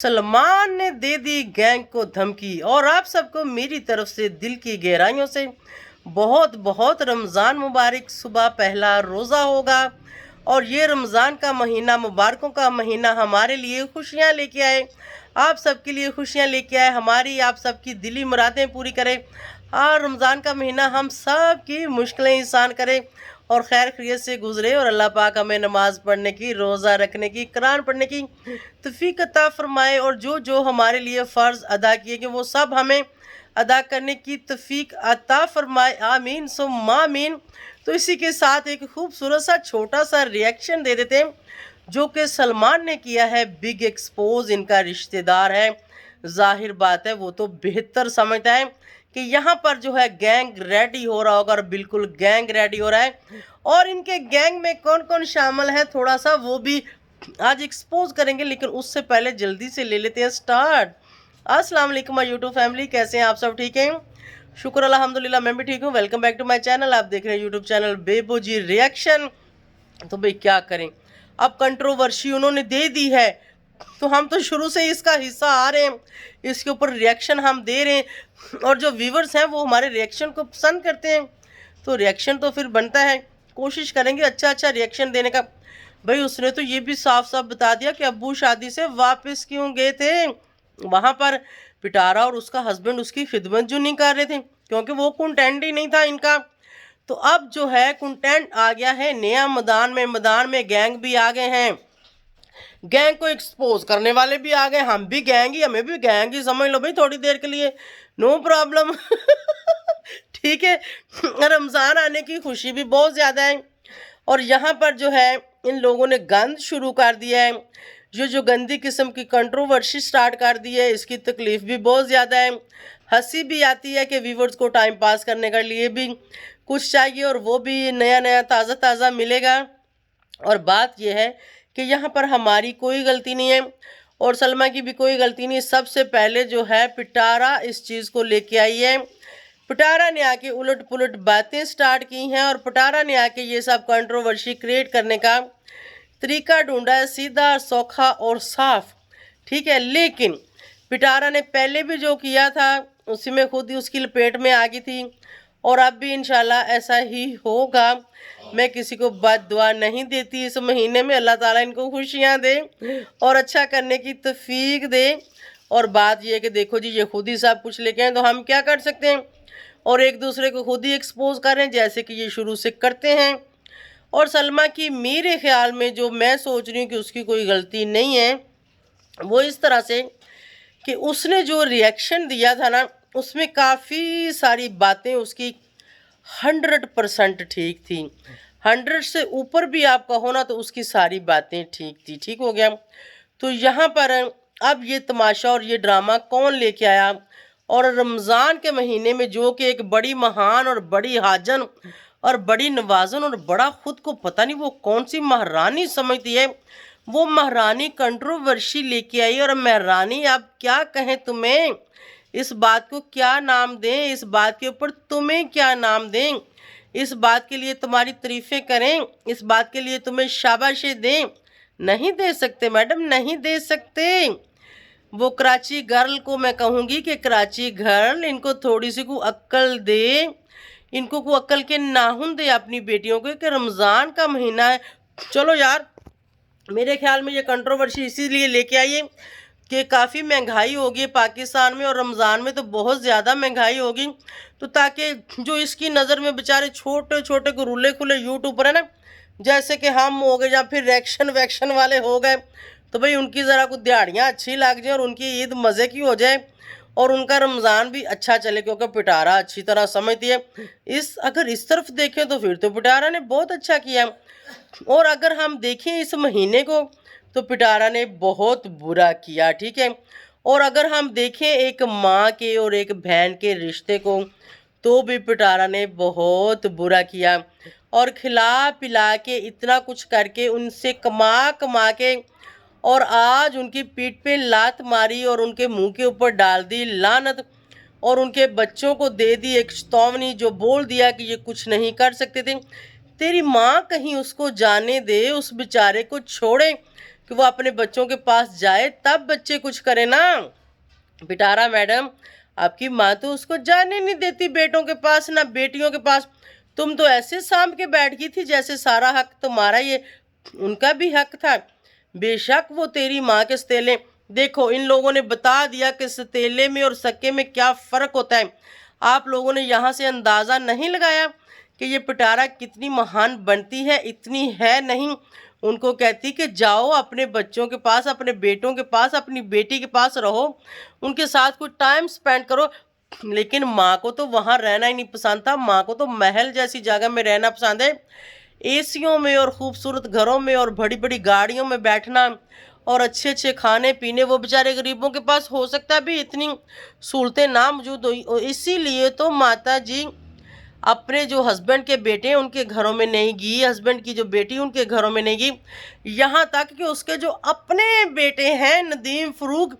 सलमान ने दे दी गैंग को धमकी। और आप सबको मेरी तरफ से दिल की गहराइयों से बहुत बहुत रमज़ान मुबारक। सुबह पहला रोज़ा होगा और ये रमज़ान का महीना, मुबारकों का महीना हमारे लिए खुशियाँ लेके आए, आप सबके लिए खुशियाँ लेके आए, हमारी आप सबकी दिली मुरादें पूरी करे। और रमज़ान का महीना हम सब की मुश्किलें आसान करे और खैर खैरियत से गुजरे और अल्लाह पाक हमें नमाज़ पढ़ने की, रोज़ा रखने की, कुरान पढ़ने की तौफीक अता फरमाए। और जो जो हमारे लिए फ़र्ज़ अदा किए कि वो सब हमें अदा करने की तौफीक अता फरमाए। आमीन सुम्मा आमीन। तो इसी के साथ एक खूबसूरत सा छोटा सा रिएक्शन दे देते हैं जो कि सलमान ने किया है। बिग एक्सपोज इनका रिश्तेदार है, जाहिर बात है वो तो बेहतर समझता है कि यहाँ पर जो है गैंग रेडी हो रहा होगा, और बिल्कुल गैंग रेडी हो रहा है। और इनके गैंग में कौन कौन शामिल है थोड़ा सा वो भी आज एक्सपोज करेंगे, लेकिन उससे पहले जल्दी से ले लेते हैं स्टार्ट। अस्सलाम वालेकुम माय यूट्यूब फैमिली, कैसे हैं आप सब? ठीक हैं, शुक्र अल्हम्दुलिल्लाह, मैं भी ठीक हूँ। Welcome back to my channel. आप देख रहे हैं यूट्यूब चैनल बेबोजी रिएक्शन। तो भाई क्या करें, अब कंट्रोवर्सी उन्होंने दे दी है तो हम तो शुरू से इसका हिस्सा आ रहे हैं, इसके ऊपर रिएक्शन हम दे रहे हैं। और जो व्यूवर्स हैं वो हमारे रिएक्शन को पसंद करते हैं, तो रिएक्शन तो फिर बनता है, कोशिश करेंगे अच्छा अच्छा रिएक्शन देने का। भाई उसने तो ये भी साफ साफ बता दिया कि अब्बू शादी से वापस क्यों गए थे। वहाँ पर पिटारा और उसका हस्बैंड उसकी खिदमत जो नहीं कर रहे थे क्योंकि वो कंटेंट ही नहीं था इनका। तो अब जो है कंटेंट आ गया है नया मैदान में गैंग भी आ गए हैं, गैंग को एक्सपोज करने वाले भी आ गए। हम भी गैंग ही, हमें भी गैंग ही समझ लो भाई थोड़ी देर के लिए, नो प्रॉब्लम। ठीक है, रमज़ान आने की खुशी भी बहुत ज़्यादा है। और यहाँ पर जो है इन लोगों ने गंद शुरू कर दिया है, जो गंदी किस्म की कंट्रोवर्सी स्टार्ट कर दी है। इसकी तकलीफ़ भी बहुत ज़्यादा है, हंसी भी आती है कि व्यूवर्स को टाइम पास करने के लिए भी कुछ चाहिए और वो भी नया नया ताज़ा ताज़ा मिलेगा। और बात यह है कि यहाँ पर हमारी कोई गलती नहीं है और सलमा की भी कोई गलती नहीं। सबसे पहले जो है पिटारा इस चीज़ को लेके आई है, पिटारा ने आके उलट पुलट बातें स्टार्ट की हैं और पिटारा ने आके ये सब कंट्रोवर्सी क्रिएट करने का तरीका ढूंढा है, सीधा सौखा और साफ। ठीक है, लेकिन पिटारा ने पहले भी जो किया था उसी में खुद ही उसकी लपेट में आ गई थी और अब भी इंशाल्लाह ऐसा ही होगा। मैं किसी को बद्दुआ नहीं देती इस महीने में, अल्लाह ताला इनको खुशियाँ दे और अच्छा करने की तौफीक दे। और बात यह है कि देखो जी, ये खुद ही सब कुछ लेके आए तो हम क्या कर सकते हैं, और एक दूसरे को खुद ही एक्सपोज करें जैसे कि ये शुरू से करते हैं। और सलमा की मेरे ख्याल में जो मैं सोच रही हूँ कि उसकी कोई गलती नहीं है, वो इस तरह से कि उसने जो रिएक्शन दिया था ना उसमें काफ़ी सारी बातें उसकी 100% ठीक थी। 100 से ऊपर भी आप कहो ना तो उसकी सारी बातें ठीक थी। ठीक हो गया, तो यहाँ पर अब ये तमाशा और ये ड्रामा कौन लेके आया। और रमज़ान के महीने में जो कि एक बड़ी महान और बड़ी हाजन और बड़ी नवाजन और बड़ा खुद को पता नहीं वो कौन सी महारानी समझती है, वो महारानी कंट्रोवर्सी लेके आई। और महारानी आप क्या कहें तुम्हें, इस बात को क्या नाम दें, इस बात के ऊपर तुम्हें क्या नाम दें, इस बात के लिए तुम्हारी तारीफ़ें करें, इस बात के लिए तुम्हें शाबाशी दें? नहीं दे सकते मैडम, नहीं दे सकते। वो कराची गर्ल को मैं कहूँगी कि कराची गर्ल इनको थोड़ी सी को अक्ल दे, इनको को अक्ल के नाहुन दे अपनी बेटियों को कि रमज़ान का महीना है। चलो यार, मेरे ख्याल में ये कंट्रोवर्सी इसीलिए लेके आई है कि काफ़ी महंगाई होगी पाकिस्तान में और रमज़ान में तो बहुत ज़्यादा महंगाई होगी, तो ताकि जो इसकी नज़र में बेचारे छोटे छोटे को रुले खुले यूट्यूबर है ना, जैसे कि हम हो गए या फिर रिएक्शन वैक्शन वाले हो गए, तो भाई उनकी ज़रा कुछ दिहाड़ियाँ अच्छी लग जाए और उनकी ईद मज़े की हो जाए और उनका रमज़ान भी अच्छा चले, क्योंकि पिटारा अच्छी तरह समझती है। अगर इस तरफ देखें तो फिर तो पिटारा ने बहुत अच्छा किया। और अगर हम देखें इस महीने को तो पिटारा ने बहुत बुरा किया। ठीक है, और अगर हम देखें एक माँ के और एक बहन के रिश्ते को तो भी पिटारा ने बहुत बुरा किया। और खिला पिला के इतना कुछ करके उनसे कमा कमा के और आज उनकी पीठ पे लात मारी और उनके मुंह के ऊपर डाल दी लानत और उनके बच्चों को दे दी एक चेतावनी, जो बोल दिया कि ये कुछ नहीं कर सकते थे। तेरी माँ कहीं उसको जाने दे, उस बेचारे को छोड़े, कि वो अपने बच्चों के पास जाए, तब बच्चे कुछ करें ना। पिटारा मैडम, आपकी माँ तो उसको जाने नहीं देती बेटों के पास ना बेटियों के पास। तुम तो ऐसे साम के बैठ गई थी जैसे सारा हक तुम्हारा, ये उनका भी हक था। बेशक वो तेरी माँ के सतीले। देखो, इन लोगों ने बता दिया कि सतीले में और सक्के में क्या फ़र्क होता है। आप लोगों ने यहाँ से अंदाज़ा नहीं लगाया कि ये पिटारा कितनी महान बनती है, इतनी है नहीं। उनको कहती कि जाओ अपने बच्चों के पास, अपने बेटों के पास, अपनी बेटी के पास रहो, उनके साथ कुछ टाइम स्पेंड करो। लेकिन माँ को तो वहाँ रहना ही नहीं पसंद था। माँ को तो महल जैसी जगह में रहना पसंद है, एसियों में और खूबसूरत घरों में और बड़ी बड़ी गाड़ियों में बैठना और अच्छे अच्छे खाने पीने। वो बेचारे गरीबों के पास हो सकता है भी इतनी सहूलतें ना मौजूद हो। इसीलिए तो माता जी अपने जो हस्बैंड के बेटे उनके घरों में नहीं गई, हस्बैंड की जो बेटी उनके घरों में नहीं गई। यहाँ तक कि उसके जो अपने बेटे हैं नदीम फरूक,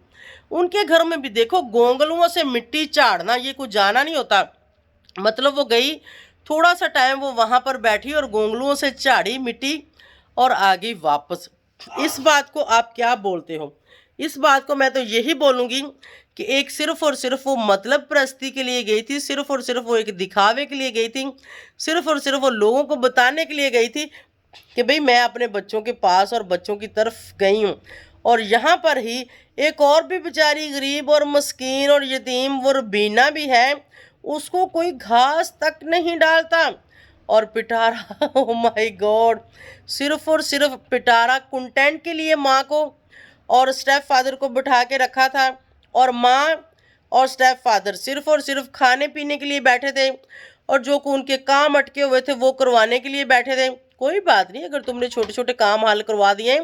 उनके घरों में भी देखो गोंगलुओं से मिट्टी झाड़ना ये कुछ जाना नहीं होता। मतलब वो गई, थोड़ा सा टाइम वो वहाँ पर बैठी और गोंगलुओं से झाड़ी मिट्टी और आ गई वापस। इस बात को आप क्या बोलते हो? इस बात को मैं तो यही बोलूँगी कि एक सिर्फ और सिर्फ वो मतलब प्रस्ती के लिए गई थी, सिर्फ और सिर्फ वो एक दिखावे के लिए गई थी, सिर्फ और सिर्फ वो लोगों को बताने के लिए गई थी कि भाई मैं अपने बच्चों के पास और बच्चों की तरफ गई हूँ। और यहाँ पर ही एक और भी बेचारी गरीब और मस्कीन और यतीम वो रबीना भी है, उसको कोई घास तक नहीं डालता। और पिटारा ओ माय गॉड, सिर्फ और सिर्फ पिटारा कंटेंट के लिए माँ को और स्टेप फादर को बिठा के रखा था, और माँ और स्टेप फादर सिर्फ और सिर्फ खाने पीने के लिए बैठे थे, और जो को उनके काम अटके हुए थे वो करवाने के लिए बैठे थे। कोई बात नहीं, अगर तुमने छोटे छोटे काम हल करवा दिए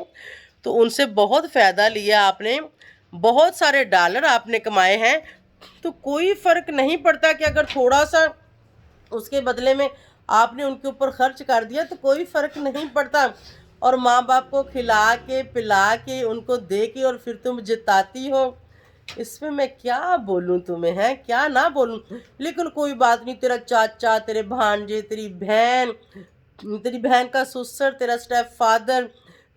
तो उनसे बहुत फ़ायदा लिया आपने, बहुत सारे डॉलर आपने कमाए हैं, तो कोई फ़र्क नहीं पड़ता कि अगर थोड़ा सा उसके बदले में आपने उनके ऊपर खर्च कर दिया तो कोई फ़र्क नहीं पड़ता। और माँ बाप को खिला के पिला के उनको दे के और फिर तुम जिताती हो, इसमें मैं क्या बोलूँ तुम्हें, है क्या ना बोलूँ। लेकिन कोई बात नहीं, तेरा चाचा, तेरे भांजे, तेरी बहन का ससुर, तेरा स्टेप फादर,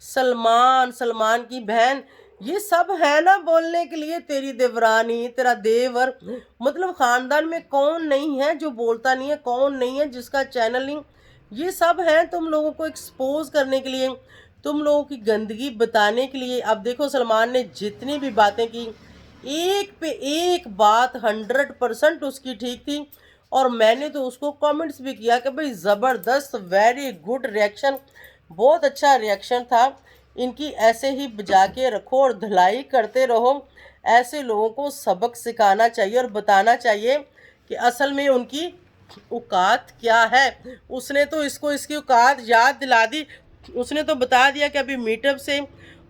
सलमान की बहन, ये सब है ना बोलने के लिए। तेरी देवरानी, तेरा देवर, मतलब खानदान में कौन नहीं है जो बोलता नहीं है, कौन नहीं है जिसका चैनल नहीं। ये सब हैं तुम लोगों को एक्सपोज करने के लिए, तुम लोगों की गंदगी बताने के लिए। अब देखो, सलमान ने जितनी भी बातें की, एक पे एक बात 100% उसकी ठीक थी। और मैंने तो उसको कमेंट्स भी किया कि भाई ज़बरदस्त, वेरी गुड रिएक्शन, बहुत अच्छा रिएक्शन था। इनकी ऐसे ही बजा के रखो और धुलाई करते रहो। ऐसे लोगों को सबक सिखाना चाहिए और बताना चाहिए कि असल में उनकी औकात क्या है। उसने तो इसको इसकी औकात याद दिला दी। उसने तो बता दिया कि अभी मीटअप से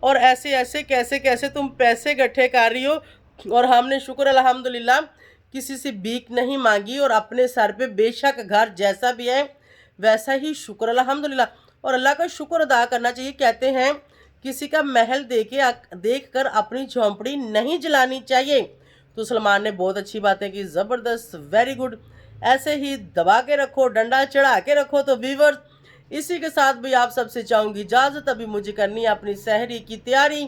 और ऐसे ऐसे कैसे कैसे तुम पैसे इकट्ठे कर रही हो, और हमने शुक्र अल्हम्दुलिल्लाह किसी से भीख नहीं मांगी, और अपने सर पे बेशक घर जैसा भी है वैसा ही शुक्र अल्हम्दुलिल्लाह, और अल्लाह का शुक्र अदा करना चाहिए। कहते हैं किसी का महल देख कर अपनी झोंपड़ी नहीं जलानी चाहिए। तो सलमान ने बहुत अच्छी बातें की, ज़बरदस्त, वेरी गुड। ऐसे ही दबा के रखो, डंडा चढ़ा के रखो। तो व्यूअर्स, इसी के साथ भी आप सबसे चाहूँगी इजाज़त, अभी मुझे करनी है अपनी सहरी की तैयारी।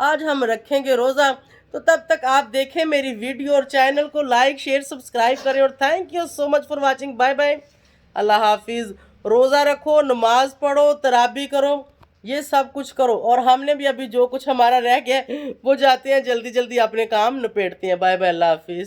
आज हम रखेंगे रोज़ा, तो तब तक आप देखें मेरी वीडियो और चैनल को लाइक शेयर सब्सक्राइब करें। और thank you so much for watching. Bye bye, अल्लाह हाफिज़। रोज़ा रखो, नमाज पढ़ो, तराबी करो, ये सब कुछ करो। और हमने भी अभी जो कुछ हमारा रह गया वो जाते हैं जल्दी जल्दी अपने काम निपेटते हैं। बाय बाय, अल्लाह हाफिज़।